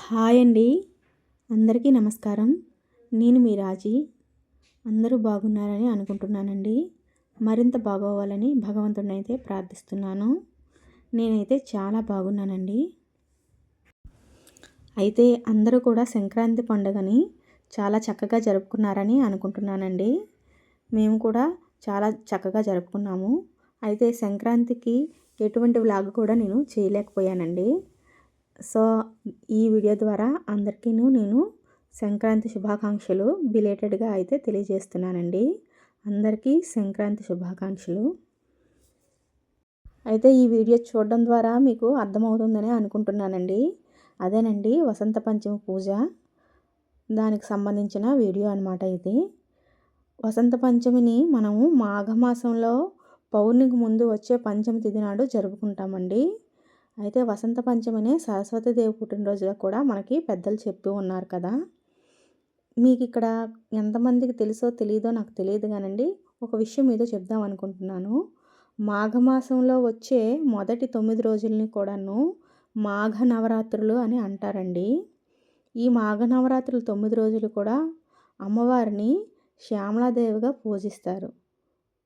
Hi అండి. అందరికీ నమస్కారం. నేను మీ రాజీ. అందరూ బాగున్నారని అనుకుంటున్నానండి. మరింత బాగోవాలని భగవంతుడినైతే ప్రార్థిస్తున్నాను. నేనైతే చాలా బాగున్నానండి. అయితే అందరూ కూడా సంక్రాంతి పండుగని చాలా చక్కగా జరుపుకున్నారని అనుకుంటున్నానండి. మేము కూడా చాలా చక్కగా జరుపుకున్నాము. అయితే సంక్రాంతికి ఎటువంటి వ్లాగ్ కూడా నేను చేయలేకపోయానండి. సో ఈ వీడియో ద్వారా అందరికీను నేను సంక్రాంతి శుభాకాంక్షలు బిలేటెడ్గా అయితే తెలియజేస్తున్నానండి. అందరికీ సంక్రాంతి శుభాకాంక్షలు. అయితే ఈ వీడియో చూడడం ద్వారా మీకు అర్థమవుతుందని అనుకుంటున్నానండి. అదేనండి వసంత పంచమి పూజ, దానికి సంబంధించిన వీడియో అనమాట ఇది. వసంత పంచమిని మనము మాఘమాసంలో పౌర్ణమికి ముందు వచ్చే పంచమి తిథి నాడు జరుపుకుంటామండి. అయితే వసంత పంచమిని సరస్వతీదేవి పుట్టినరోజుగా కూడా మనకి పెద్దలు చెప్పి ఉన్నారు కదా. మీకు ఇక్కడ ఎంతమందికి తెలుసో తెలియదో నాకు తెలియదు కానండి, ఒక విషయం మీతో చెప్దాం అనుకుంటున్నాను. మాఘమాసంలో వచ్చే మొదటి 9 రోజుల్ని కూడాను మాఘ నవరాత్రులు అని అంటారండి. ఈ మాఘ నవరాత్రులు 9 రోజులు కూడా అమ్మవారిని శ్యామలాదేవిగా పూజిస్తారు.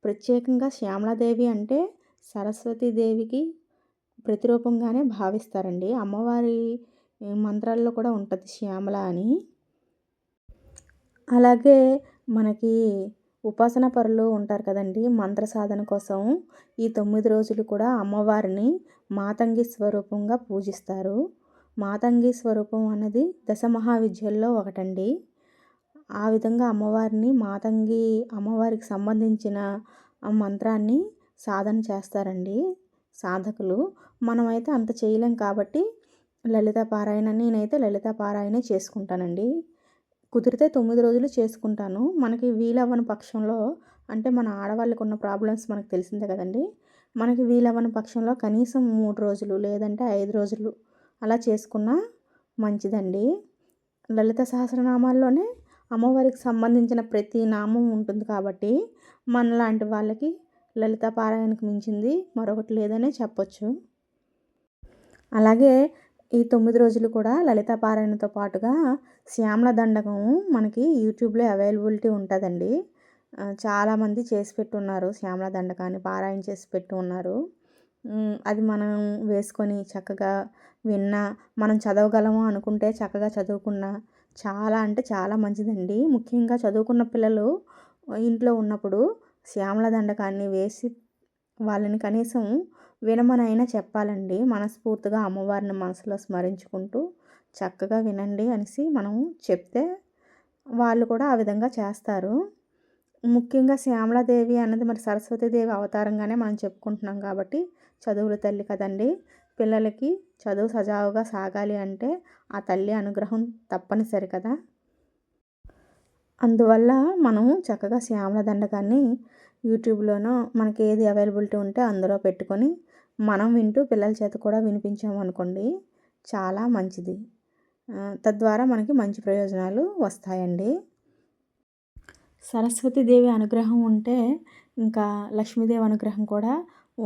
ప్రత్యేకంగా శ్యామలాదేవి అంటే సరస్వతీదేవికి ప్రతిరూపంగానే భావిస్తారండి. అమ్మవారి మంత్రాల్లో కూడా ఉంటుంది శ్యామల అని. అలాగే మనకి ఉపాసన పరులు ఉంటారు కదండి, మంత్ర సాధన కోసం ఈ 9 రోజులు కూడా అమ్మవారిని మాతంగి స్వరూపంగా పూజిస్తారు. మాతంగి స్వరూపం అన్నది దశ మహావిద్యల్లో ఒకటండి. ఆ విధంగా అమ్మవారిని అమ్మవారికి సంబంధించిన మంత్రాన్ని సాధన చేస్తారండి సాధకులు. మనమైతే అంత చేయలేం కాబట్టి లలిత పారాయణ, నేనైతే లలిత పారాయణే చేసుకుంటానండి. కుదిరితే 9 రోజులు చేసుకుంటాను. మనకి వీలవ్వని పక్షంలో, అంటే మన ఆడవాళ్ళకు ఉన్న ప్రాబ్లమ్స్ మనకు తెలిసిందే కదండి. మనకి వీలవ్వని పక్షంలో కనీసం 3 రోజులు లేదంటే 5 రోజులు అలా చేసుకున్నా మంచిదండి. లలిత సహస్రనామాల్లోనే అమ్మవారికి సంబంధించిన ప్రతి నామం ఉంటుంది కాబట్టి మనలాంటి వాళ్ళకి లలిత పారాయణకు మించింది మరొకటి లేదనే చెప్పొచ్చు. అలాగే ఈ 9 రోజులు కూడా లలిత పారాయణతో పాటుగా శ్యామల దండకం మనకి యూట్యూబ్లో అవైలబిలిటీ ఉంటుందండి. చాలామంది చేసి పెట్టున్నారు, శ్యామల దండకాన్ని పారాయణ చేసి పెట్టి ఉన్నారు. అది మనం వేసుకొని చక్కగా విన్నా, మనం చదవగలము అనుకుంటే చక్కగా చదువుకున్నా చాలా అంటే చాలా మంచిదండి. ముఖ్యంగా చదువుకున్న పిల్లలు ఇంట్లో ఉన్నప్పుడు శ్యామల దండకాన్ని వేసి వాళ్ళని కనీసం వినమనైనా చెప్పాలండి. మనస్ఫూర్తిగా అమ్మవారిని మనసులో స్మరించుకుంటూ చక్కగా వినండి అనేసి మనం చెప్తే వాళ్ళు కూడా ఆ విధంగా చేస్తారు. ముఖ్యంగా శ్యామలాదేవి అన్నది మరి సరస్వతీదేవి అవతారంగానే మనం చెప్పుకుంటున్నాం కాబట్టి చదువుల తల్లి కదండి. పిల్లలకి చదువు సజావుగా సాగాలి అంటే ఆ తల్లి అనుగ్రహం తప్పనిసరి కదా. అందువల్ల మనం చక్కగా శ్యామల దండకాన్ని యూట్యూబ్లోనో మనకి ఏది అవైలబిలిటీ ఉంటే అందులో పెట్టుకొని మనం వింటూ పిల్లల చేత కూడా వినిపించాము అనుకోండి, చాలా మంచిది. తద్వారా మనకి మంచి ప్రయోజనాలు వస్తాయండి. సరస్వతీదేవి అనుగ్రహం ఉంటే ఇంకా లక్ష్మీదేవి అనుగ్రహం కూడా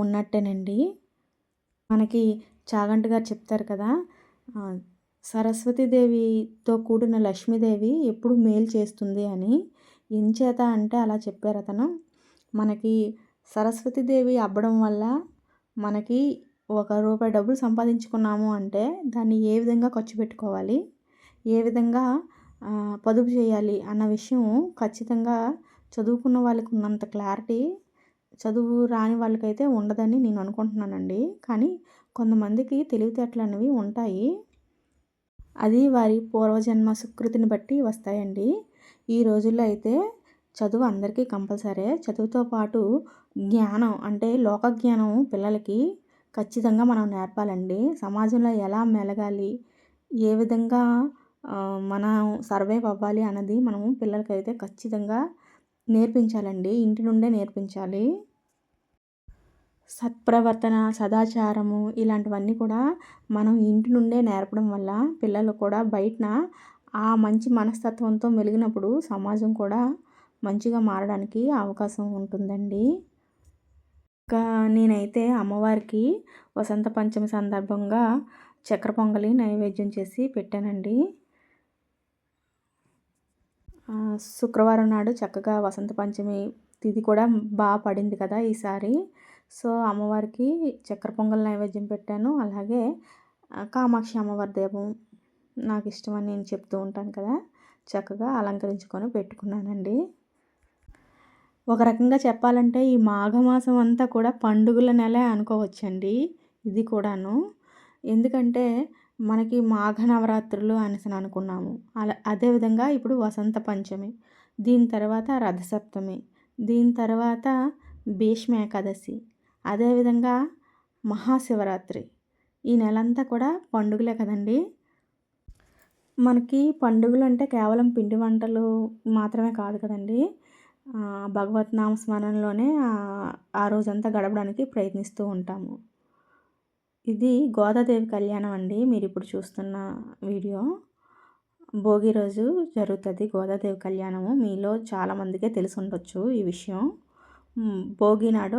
ఉన్నట్టేనండి. మనకి చాగంటి గారు చెప్తారు కదా, సరస్వతీదేవితో కూడిన లక్ష్మీదేవి ఎప్పుడు మేలు చేస్తుంది అని. ఎంచేత అంటే అలా చెప్పారు అతను. మనకి సరస్వతీదేవి అవ్వడం వల్ల మనకి ₹1 డబ్బులు సంపాదించుకున్నాము అంటే దాన్ని ఏ విధంగా ఖర్చు పెట్టుకోవాలి, ఏ విధంగా పొదుపు చేయాలి అన్న విషయం ఖచ్చితంగా చదువుకున్న వాళ్ళకి ఉన్నంత క్లారిటీ చదువు రాని వాళ్ళకైతే ఉండదని నేను అనుకుంటున్నానండి. కానీ కొంతమందికి తెలివితేటలు అనేవి ఉంటాయి. అది వారి పూర్వజన్మ సుకృతిని బట్టి వస్తాయండి. ఈ రోజుల్లో అయితే చదువు అందరికీ కంపల్సరీ. చదువుతో పాటు జ్ఞానం అంటే లోక జ్ఞానం పిల్లలకి ఖచ్చితంగా మనం నేర్పాలండి. సమాజంలో ఎలా మెలగాలి, ఏ విధంగా మనం సర్వైవ్ అవ్వాలి అన్నది మనం పిల్లలకైతే ఖచ్చితంగా నేర్పించాలండి. ఇంటి నుండే నేర్పించాలి. సత్ప్రవర్తన, సదాచారము ఇలాంటివన్నీ కూడా మనం ఇంటి నుండే నేర్పడం వల్ల పిల్లలు కూడా బయటన ఆ మంచి మనస్తత్వంతో మెలిగినప్పుడు సమాజం కూడా మంచిగా మారడానికి అవకాశం ఉంటుందండి. ఇంకా నేనైతే అమ్మవారికి వసంత పంచమి సందర్భంగా చక్కెర పొంగలి నైవేద్యం చేసి పెట్టానండి. శుక్రవారం నాడు చక్కగా వసంత పంచమి తిథి కూడా పడింది కదా ఈసారి. సో, అమ్మవారికి చక్కెర పొంగల్ నైవేద్యం పెట్టాను. అలాగే కామాక్షి అమ్మవారి దీపం నాకిష్టమని నేను చెప్తూ ఉంటాను కదా! చక్కగా అలంకరించుకొని పెట్టుకున్నానండి. ఒక రకంగా చెప్పాలంటే ఈ మాఘమాసం అంతా కూడా పండుగల నెలే అనుకోవచ్చండి ఇది కూడాను. ఎందుకంటే మనకి మాఘ నవరాత్రులు అనేసని అనుకున్నాము. అదేవిధంగా ఇప్పుడు వసంత పంచమి, దీని తర్వాత రథసప్తమి, దీని తర్వాత భీష్మ ఏకాదశి, అదేవిధంగా మహాశివరాత్రి. ఈ నెలంతా కూడా పండుగలే కదండీ! మనకి పండుగలు అంటే కేవలం పిండి వంటలు మాత్రమే కాదు కదండీ! భగవత్ నామ స్మరణలోనే ఆ రోజంతా గడపడానికి ప్రయత్నిస్తూ ఉంటాము. ఇది గోదాదేవి కళ్యాణం అండి. మీరిప్పుడు చూస్తున్న వీడియో. భోగి రోజు జరుగుతుంది గోదాదేవి కళ్యాణము. మీలో చాలామందికే తెలిసి ఉండొచ్చు ఈ విషయం. భోగి నాడు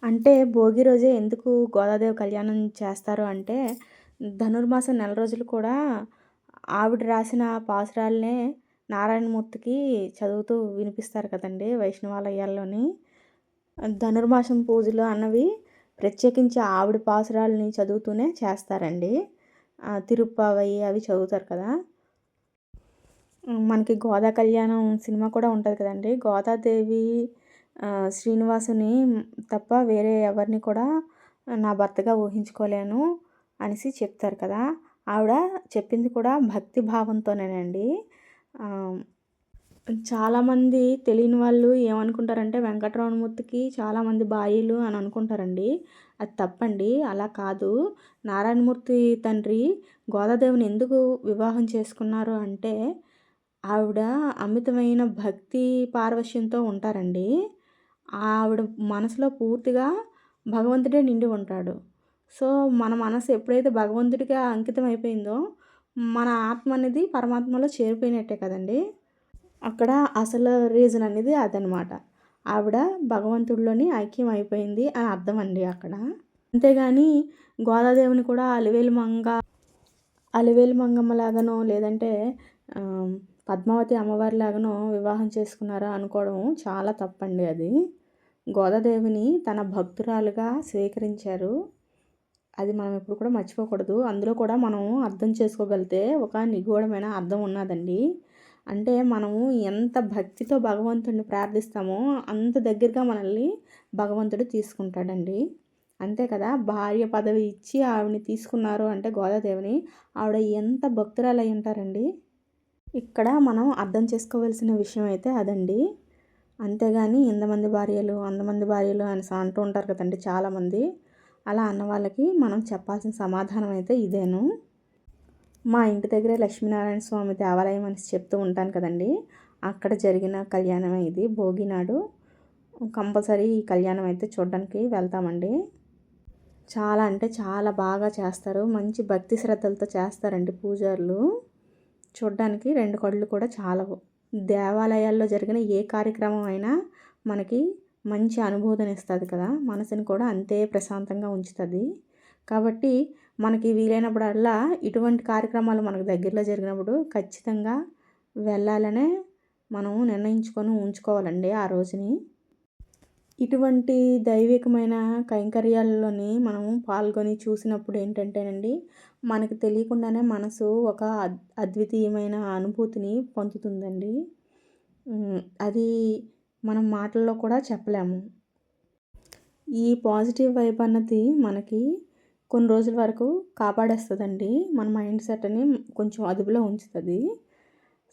అంటే భోగి రోజే ఎందుకు గోదాదేవి కళ్యాణం చేస్తారు అంటే, ధనుర్మాసం నెల రోజులు కూడా ఆవిడ రాసిన పాసురాలనే నారాయణమూర్తికి చదువుతూ వినిపిస్తారు కదండీ వైష్ణవాలయాల్లోని. ధనుర్మాసం పూజలు అన్నవి ప్రత్యేకించి ఆవిడ పాసురాలని చదువుతూనే చేస్తారండి. తిరుప్పావై అవి చదువుతారు కదా! మనకి గోదా కళ్యాణం సినిమా కూడా ఉంటుంది కదండీ! గోదాదేవి శ్రీనివాసుని తప్ప వేరే ఎవరిని కూడా నా భర్తగా ఊహించుకోలేను అనేసి చెప్తారు కదా! ఆవిడ చెప్పింది కూడా భక్తి భావంతోనేనండి. చాలామంది తెలియని వాళ్ళు ఏమనుకుంటారంటే వెంకటరమణమూర్తికి చాలామంది భార్యలు అని అనుకుంటారండి. అది తప్పండి. అలా కాదు. నారాయణమూర్తి తండ్రి గోదాదేవిని ఎందుకు వివాహం చేసుకున్నారు అంటే, ఆవిడ అమితమైన భక్తి పారవశ్యంతో ఉంటారండి. ఆవిడ మనసులో పూర్తిగా భగవంతుడే నిండి ఉంటాడు. సో, మన మనసు ఎప్పుడైతే భగవంతుడికి అంకితం అయిపోయిందో, మన ఆత్మ అనేది పరమాత్మలో చేరిపోయినట్టే కదండీ! అక్కడ అసలు రీజన్ అనేది అదనమాట. ఆవిడ భగవంతుడిలోని ఐక్యం అయిపోయింది అని అర్థం అండి అక్కడ. అంతేగాని గోదాదేవిని కూడా అలివేలు మంగమ్మలాగానో లేదంటే పద్మావతి అమ్మవారిలాగానో వివాహం చేసుకున్నారా అనుకోవడం చాలా తప్పండి అది. గోదాదేవిని తన భక్తురాలుగా స్వీకరించారు. అది మనం ఎప్పుడు కూడా మర్చిపోకూడదు. అందులో కూడా మనం అర్థం చేసుకోగలిగితే ఒక నిగూఢమైన అర్థం ఉన్నదండి. అంటే మనము ఎంత భక్తితో భగవంతుడిని ప్రార్థిస్తామో అంత దగ్గరగా మనల్ని భగవంతుడు తీసుకుంటాడండి. అంతే కదా! భార్య పదవి ఇచ్చి ఆవిడని తీసుకున్నారు అంటే గోదాదేవిని, ఆవిడ ఎంత భక్తురాలు అయి ఉంటారండి. ఇక్కడ మనం అర్థం చేసుకోవాల్సిన విషయం అయితే అదండి. అంతేగాని ఇంతమంది భార్యలు అంతమంది భార్యలు అనేసి అంటూ ఉంటారు కదండి చాలామంది. అలా అన్న వాళ్ళకి మనం చెప్పాల్సిన సమాధానం అయితే ఇదేను. మా ఇంటి దగ్గరే లక్ష్మీనారాయణ స్వామి దేవాలయం అని చెప్తూ ఉంటాను కదండి, అక్కడ జరిగిన కళ్యాణమే ఇది. భోగి నాడు కంపల్సరీ ఈ కళ్యాణం అయితే చూడడానికి వెళ్తామండి. చాలా అంటే చాలా బాగా చేస్తారు. మంచి భక్తి శ్రద్ధలతో చేస్తారండి పూజారులు. చూడడానికి రెండు కళ్ళు కూడా చాలవు. దేవాలయాల్లో జరిగిన ఏ కార్యక్రమం అయినా మనకి మంచి అనుభూతినిస్తుంది కదా! మనసుని కూడా అంతే ప్రశాంతంగా ఉంచుతుంది. కాబట్టి మనకి వీలైనప్పుడల్లా ఇటువంటి కార్యక్రమాలు మనకు దగ్గరలో జరిగినప్పుడు ఖచ్చితంగా వెళ్ళాలనే మనం నిర్ణయించుకొని ఉంచుకోవాలండి ఆ రోజుని. ఇటువంటి దైవికమైన కైంకర్యాలలోని మనం పాల్గొని చూసినప్పుడు ఏంటంటేనండి, మనకు తెలియకుండానే మనసు ఒక అద్వితీయమైన అనుభూతిని పొందుతుందండి. అది మనం మాటల్లో కూడా చెప్పలేము. ఈ పాజిటివ్ వైబ్ అన్నది మనకి కొన్ని రోజుల వరకు కాపాడేస్తుందండి. మన మైండ్ సెట్ని కొంచెం అదుపులో ఉంచుతుంది.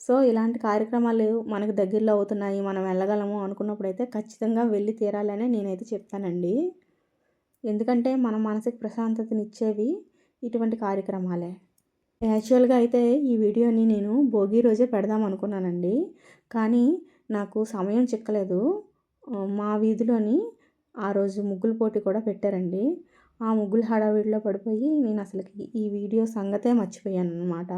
సో, ఇలాంటి కార్యక్రమాలు మనకు దగ్గరలో అవుతున్నాయి, మనం వెళ్ళగలము అనుకున్నప్పుడైతే ఖచ్చితంగా వెళ్ళి తీరాలనే నేనైతే చెప్తానండి. ఎందుకంటే మన మనసుకి ప్రశాంతతనిచ్చేవి ఇటువంటి కార్యక్రమాలే. యాక్చువల్గా అయితే ఈ వీడియోని నేను భోగి రోజే పెడదాం అనుకున్నానండి. కానీ నాకు సమయం చిక్కలేదు. మా వీధిలోని ఆ రోజు ముగ్గుల పోటీ కూడా పెట్టారండి. ఆ ముగ్గుల హడావిడిలో పడిపోయి నేను అసలుకి ఈ వీడియో సంగతే మర్చిపోయాను అన్నమాట.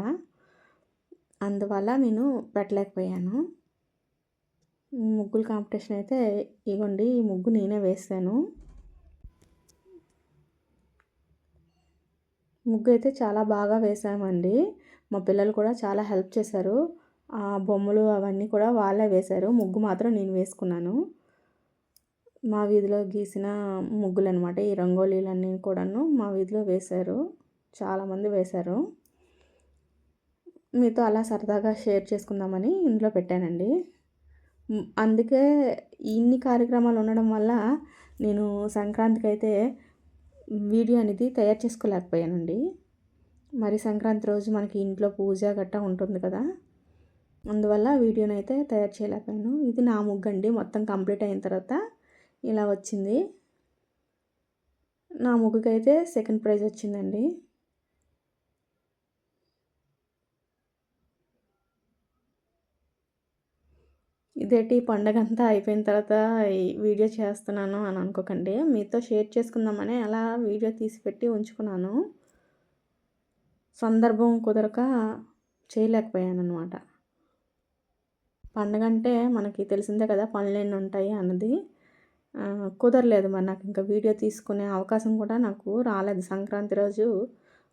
అందువల్ల నేను పెట్టలేకపోయాను. ముగ్గుల కాంపిటీషన్ అయితే ఇగోండి, ఈ ముగ్గు నేనే వేసాను. ముగ్గు అయితే చాలా బాగా వేసామండి. మా పిల్లలు కూడా చాలా హెల్ప్ చేశారు. ఆ బొమ్మలు అవన్నీ కూడా వాళ్ళే వేశారు. ముగ్గు మాత్రం నేను వేసుకున్నాను. మా వీధిలో గీసిన ముగ్గులనమాట. ఈ రంగోలీలన్నీ కూడాను మా వీధిలో వేశారు. చాలామంది వేశారు. మీతో అలా సరదాగా షేర్ చేసుకుందామని ఇందులో పెట్టానండి. అందుకే ఇన్ని కార్యక్రమాలు ఉండడం వల్ల నేను సంక్రాంతికైతే వీడియో అనేది తయారు చేసుకోలేకపోయానండి. మరి సంక్రాంతి రోజు మనకి ఇంట్లో పూజ గట్టా ఉంటుంది కదా, అందువల్ల వీడియోనైతే తయారు చేయలేకపోయాను. ఇది నా ముగ్గండి. మొత్తం కంప్లీట్ అయిన తర్వాత ఇలా వచ్చింది. నా ముగ్గుకైతే సెకండ్ ప్రైజ్ వచ్చిందండి. ఇదేంటి పండగంతా అయిపోయిన తర్వాత ఈ వీడియో చేస్తున్నాను అని అనుకోకండి. మీతో షేర్ చేసుకుందామని అలా వీడియో తీసి పెట్టి ఉంచుకున్నాను. సందర్భం కుదరక చేయలేకపోయానన్నమాట. పండగంటే మనకి తెలిసిందే కదా, పనులెన్ని ఉంటాయి అన్నది. కుదరలేదు. మరి నాకు ఇంకా వీడియో తీసుకునే అవకాశం కూడా నాకు రాలేదు. సంక్రాంతి రోజు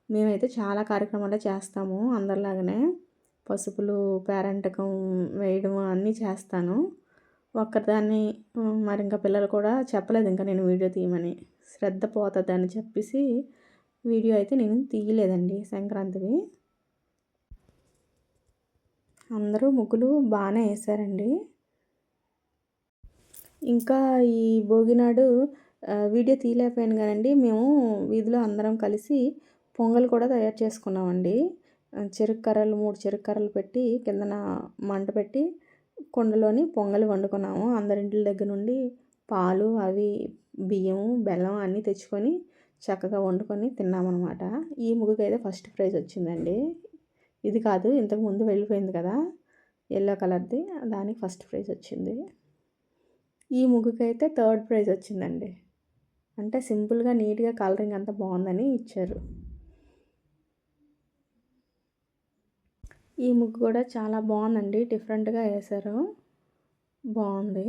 మేమైతే చాలా కార్యక్రమాలే చేస్తాము అందరిలాగానే. పసుపులు, పేరంటకం వేయడం అన్నీ చేస్తాను. ఒక్కదాన్ని మరి ఇంకా పిల్లలు కూడా చెప్పలేదు ఇంకా నేను వీడియో తీయమని. శ్రద్ధ పోతుందని చెప్పేసి వీడియో అయితే నేను తీయలేదండి సంక్రాంతివి. అందరూ ముగ్గులు బాగానే వేశారండి. ఇంకా ఈ భోగినాడు వీడియో తీయలేకపోయాను కానండి, మేము వీధిలో అందరం కలిసి పొంగల్ కూడా తయారు చేసుకున్నామండి. చెరుకు కర్రలు 3 చెరుకు కర్రలు పెట్టి కిందన మంట పెట్టి కుండలోని పొంగల్ వండుకున్నాము. అందరింటి దగ్గర నుండి పాలు అవి బియ్యం బెల్లం అన్నీ తెచ్చుకొని చక్కగా వండుకొని తిన్నామన్నమాట. ఈ ముగ్గుకైతే ఫస్ట్ ప్రైజ్ వచ్చిందండి. ఇది కాదు, ఇంతకుముందు వెళ్ళిపోయింది కదా ఎల్లో కలర్ది, దానికి ఫస్ట్ ప్రైజ్ వచ్చింది. ఈ ముగ్గుకైతే థర్డ్ ప్రైజ్ వచ్చిందండి. అంటే సింపుల్గా నీట్గా కలరింగ్ అంతా బాగుందని ఇచ్చారు. ఈ ముగ్గు కూడా చాలా బాగుందండి. డిఫరెంట్గా వేశారు. బాగుంది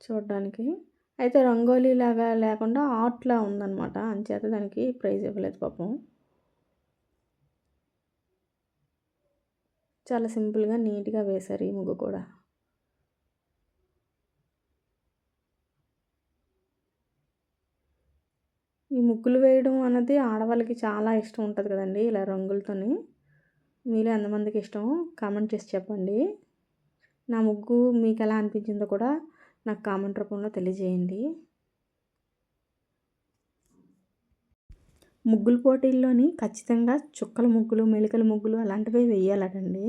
చూడడానికి. అయితే రంగోలీ లాగా లేకుండా ఆర్ట్లా ఉందన్నమాట. అంచేత దానికి ప్రైజ్ ఇవ్వలేదు పాపం. చాలా సింపుల్గా నీట్గా వేశారు ఈ ముగ్గు కూడా. ఈ ముగ్గులు వేయడం అన్నది ఆడవాళ్ళకి చాలా ఇష్టం ఉంటుంది కదండి, ఇలా రంగులతోని. మీలో ఎంతమందికి ఇష్టమో కామెంట్ చేసి చెప్పండి. నా ముగ్గు మీకు ఎలా అనిపించిందో కూడా నాకు కామెంట్ రూపంలో తెలియజేయండి. ముగ్గుల పోటీల్లోని ఖచ్చితంగా చుక్కల ముగ్గులు, మెలికల ముగ్గులు అలాంటివి వేయాలటండి.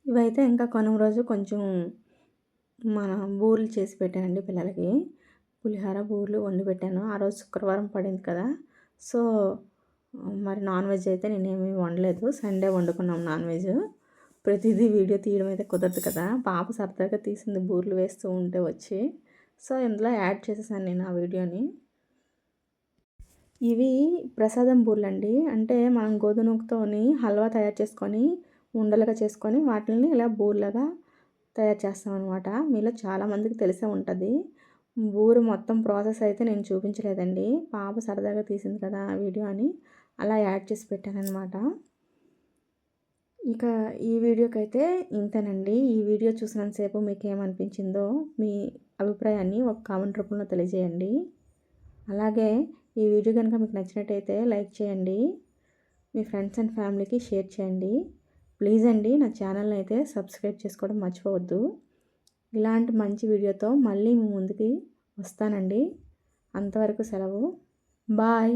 ఇవైతే ఇంకా కనుమ రోజు కొంచెం మన బూరెలు చేసి పెట్టానండి పిల్లలకి. పులిహోర బూరెలు వండి పెట్టాను. ఆ రోజు శుక్రవారం పడింది కదా, సో మరి నాన్ వెజ్ అయితే నేనేమీ వండలేదు. సండే వండుకున్నాం నాన్ వెజ్. ప్రతిదీ వీడియో తీయడం అయితే కుదరదు కదా. పాప సరదాగా తీసింది బూరెలు వేస్తూ ఉంటే వచ్చి, సో ఇందులో యాడ్ చేసేసాను నేను ఆ వీడియోని. ఇవి ప్రసాదం బూరెలండి. అంటే మనం గోధుమతోని హల్వా తయారు చేసుకొని ఉండలుగా చేసుకొని వాటిని ఇలా బూరెలుగా తయారు చేస్తామన్నమాట. మీలో చాలామందికి తెలిసే ఉంటుంది. బూరె మొత్తం ప్రాసెస్ అయితే నేను చూపించలేదండి. పాప సరదాగా తీసింది కదా వీడియో అని అలా యాడ్ చేసి పెట్టానన్నమాట. ఇక ఈ వీడియోకైతే ఇంతేనండి. ఈ వీడియో చూసినంతసేపు మీకు ఏమనిపించిందో మీ అభిప్రాయాన్ని ఒక కామెంట్ రూపంలో తెలియజేయండి. అలాగే ఈ వీడియో కనుక మీకు నచ్చినట్టయితే లైక్ చేయండి. మీ ఫ్రెండ్స్ అండ్ ఫ్యామిలీకి షేర్ చేయండి. ప్లీజ్ అండి నా ఛానల్ని అయితే సబ్స్క్రైబ్ చేసుకోవడం మర్చిపోవద్దు. ఇలాంటి మంచి వీడియోతో మళ్ళీ మీ ముందుకి వస్తానండి. అంతవరకు సెలవు. బాయ్.